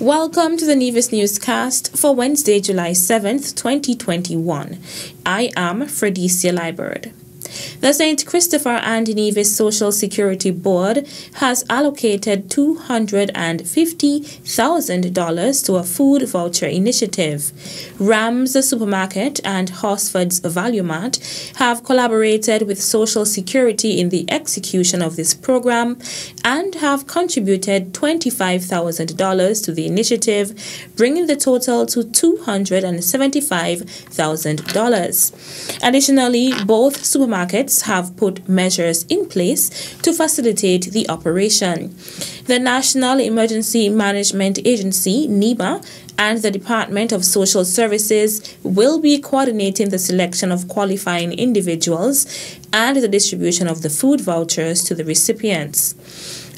Welcome to the Nevis Newscast for Wednesday, July 7th, 2021. I am Fredicia Liburd. The St. Christopher and Nevis Social Security Board has allocated $250,000 to a food voucher initiative. Rams Supermarket and Horsford's Value Mart have collaborated with Social Security in the execution of this program and have contributed $25,000 to the initiative, bringing the total to $275,000. Additionally, both supermarkets have put measures in place to facilitate the operation. The National Emergency Management Agency, NEMA, and the Department of Social Services will be coordinating the selection of qualifying individuals and the distribution of the food vouchers to the recipients.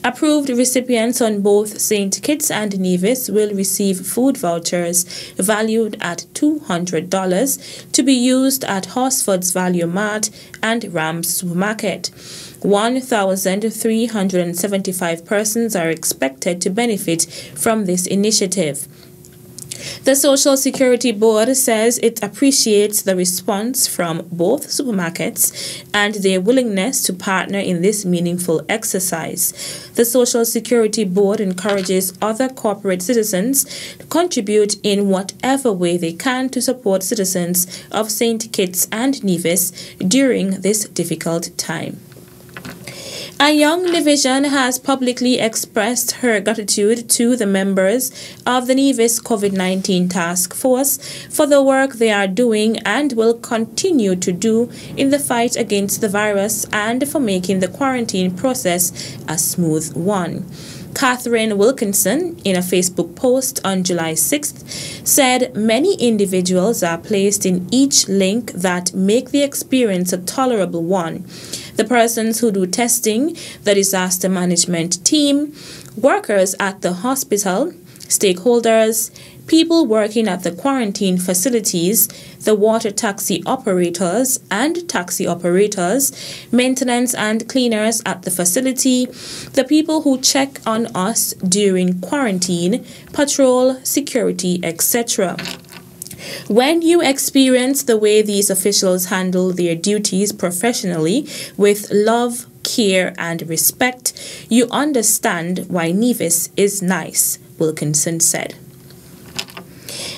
Approved recipients on both St. Kitts and Nevis will receive food vouchers valued at $200 to be used at Horsford's Value Mart and Rams Supermarket. 1,375 persons are expected to benefit from this initiative. The Social Security Board says it appreciates the response from both supermarkets and their willingness to partner in this meaningful exercise. The Social Security Board encourages other corporate citizens to contribute in whatever way they can to support citizens of St. Kitts and Nevis during this difficult time. A young Nevisian has publicly expressed her gratitude to the members of the Nevis COVID-19 Task Force for the work they are doing and will continue to do in the fight against the virus and for making the quarantine process a smooth one. Catherine Wilkinson, in a Facebook post on July 6th, said many individuals are placed in each link that make the experience a tolerable one. The persons who do testing, the disaster management team, workers at the hospital, stakeholders, people working at the quarantine facilities, the water taxi operators and taxi operators, maintenance and cleaners at the facility, the people who check on us during quarantine, patrol, security, etc. When you experience the way these officials handle their duties professionally with love, care, and respect, you understand why Nevis is nice, Wilkinson said.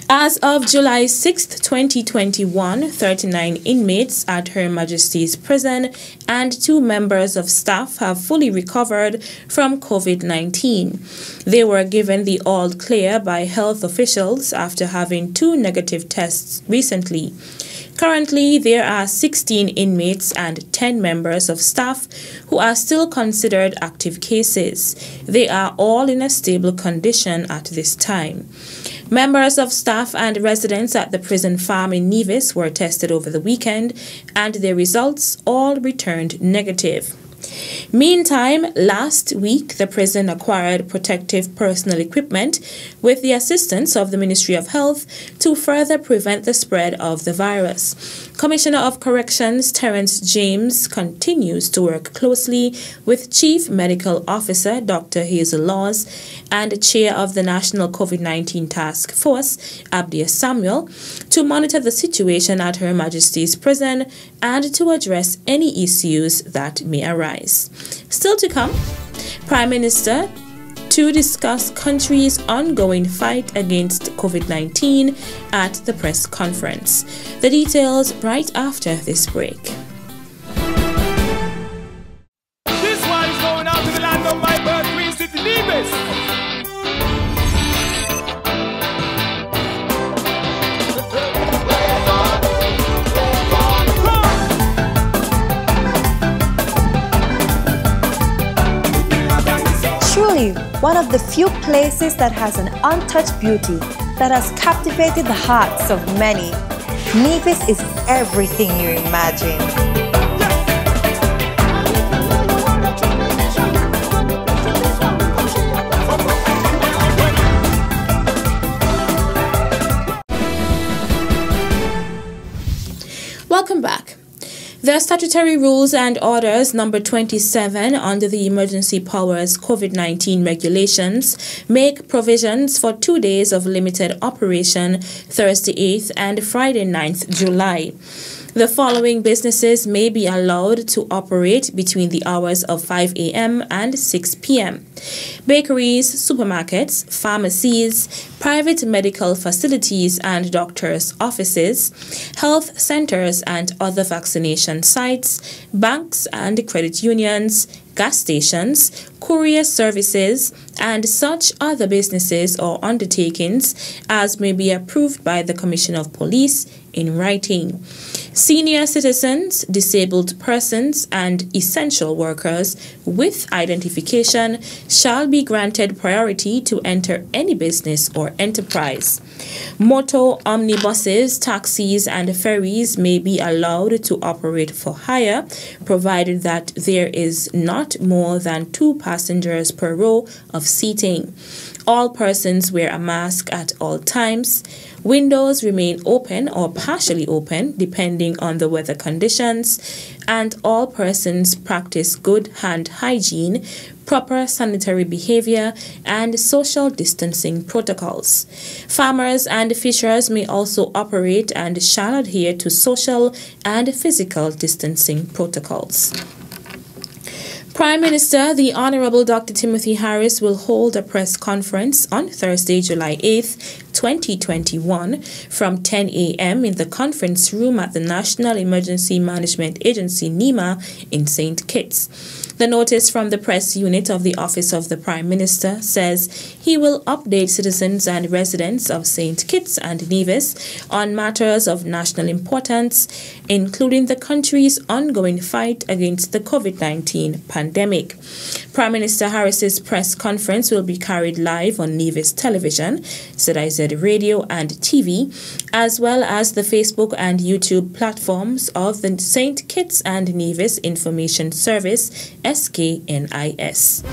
As of July 6, 2021, 39 inmates at Her Majestys Prison and 2 members of staff have fully recovered from COVID-19. They were given the all clear by health officials after having 2 negative tests recently. Currently, there are 16 inmates and 10 members of staff who are still considered active cases. They are all in a stable condition at this time. Members of staff and residents at the prison farm in Nevis were tested over the weekend, and their results all returned negative. Meantime, last week, the prison acquired protective personal equipment with the assistance of the Ministry of Health to further prevent the spread of the virus. Commissioner of Corrections Terence James continues to work closely with Chief Medical Officer Dr. Hazel Laws and Chair of the National COVID-19 Task Force, Abdia Samuel, to monitor the situation at Her Majesty's Prison and to address any issues that may arise. Still to come, Prime Minister to discuss country's ongoing fight against COVID-19 at the press conference. The details right after this break. This one is going out to the land of my birth, Queen City, Nevis. Truly, one of the few places that has an untouched beauty that has captivated the hearts of many. Nevis is everything you imagine. Welcome back. The Statutory Rules and Orders number 27 under the Emergency Powers COVID-19 regulations make provisions for 2 days of limited operation, Thursday 8th and Friday 9th July. The following businesses may be allowed to operate between the hours of 5 a.m. and 6 p.m. Bakeries, supermarkets, pharmacies, private medical facilities and doctors' offices, health centers and other vaccination sites, banks and credit unions, gas stations, courier services, and such other businesses or undertakings as may be approved by the Commissioner of Police in writing. Senior citizens, disabled persons, and essential workers with identification shall be granted priority to enter any business or enterprise. Motor omnibuses, taxis, and ferries may be allowed to operate for hire, provided that there is not more than 2 passengers per row of seating. All persons wear a mask at all times. Windows remain open or partially open depending on the weather conditions, and all persons practice good hand hygiene, proper sanitary behavior, and social distancing protocols. Farmers and fishers may also operate and shall adhere to social and physical distancing protocols. Prime Minister, the Honorable Dr. Timothy Harris, will hold a press conference on Thursday, July 8th, 2021 from 10 a.m. in the conference room at the National Emergency Management Agency, NEMA, in St. Kitts. The notice from the press unit of the Office of the Prime Minister says he will update citizens and residents of St. Kitts and Nevis on matters of national importance, including the country's ongoing fight against the COVID-19 pandemic. Prime Minister Harris's press conference will be carried live on Nevis Television, ZIZ Radio and TV, as well as the Facebook and YouTube platforms of the St. Kitts and Nevis Information Service, SKNIS.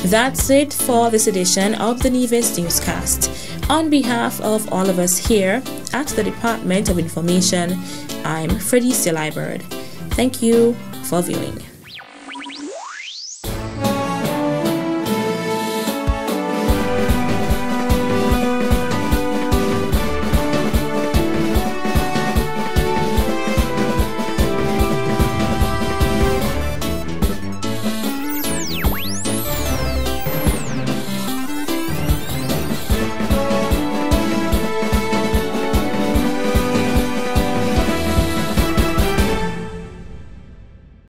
That's it for this edition of the Nevis Newscast. On behalf of all of us here at the Department of Information, I'm Freddie Silibird. Thank you for viewing.